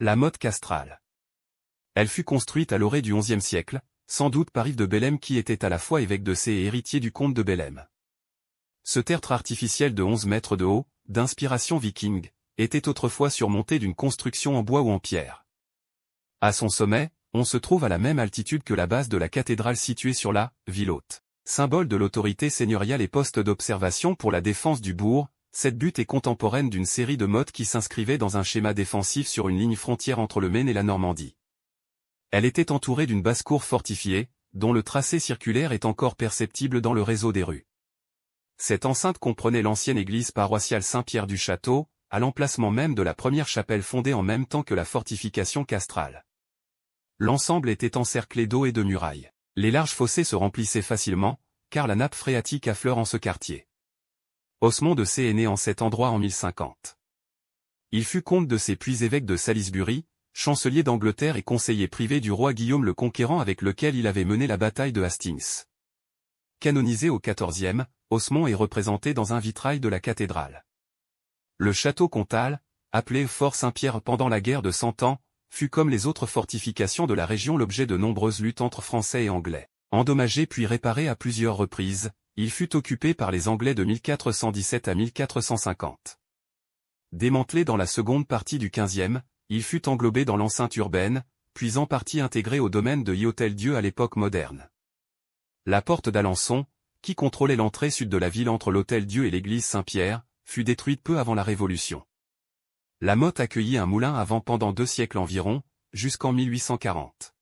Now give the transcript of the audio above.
La motte castrale. Elle fut construite à l'orée du XIe siècle, sans doute par Yves de Bellême qui était à la fois évêque de Sées et héritier du comte de Bellême. Ce tertre artificiel de 11 mètres de haut, d'inspiration viking, était autrefois surmonté d'une construction en bois ou en pierre. À son sommet, on se trouve à la même altitude que la base de la cathédrale située sur la ville haute. Symbole de l'autorité seigneuriale et poste d'observation pour la défense du bourg, cette butte est contemporaine d'une série de mottes qui s'inscrivaient dans un schéma défensif sur une ligne frontière entre le Maine et la Normandie. Elle était entourée d'une basse-cour fortifiée, dont le tracé circulaire est encore perceptible dans le réseau des rues. Cette enceinte comprenait l'ancienne église paroissiale Saint-Pierre du Château, à l'emplacement même de la première chapelle fondée en même temps que la fortification castrale. L'ensemble était encerclé d'eau et de murailles. Les larges fossés se remplissaient facilement, car la nappe phréatique affleure en ce quartier. Osmond de Sées est né en cet endroit en 1050. Il fut comte de Sées puis évêque de Salisbury, chancelier d'Angleterre et conseiller privé du roi Guillaume le Conquérant avec lequel il avait mené la bataille de Hastings. Canonisé au XIVe, Osmond est représenté dans un vitrail de la cathédrale. Le château comtal, appelé Fort Saint-Pierre pendant la guerre de Cent Ans, fut comme les autres fortifications de la région l'objet de nombreuses luttes entre Français et Anglais. Endommagé puis réparé à plusieurs reprises, il fut occupé par les Anglais de 1417 à 1450. Démantelé dans la seconde partie du XVe, il fut englobé dans l'enceinte urbaine, puis en partie intégré au domaine de Hôtel-Dieu à l'époque moderne. La porte d'Alençon, qui contrôlait l'entrée sud de la ville entre l'Hôtel-Dieu et l'église Saint-Pierre, fut détruite peu avant la Révolution. La motte accueillit un moulin à vent pendant 2 siècles environ, jusqu'en 1840.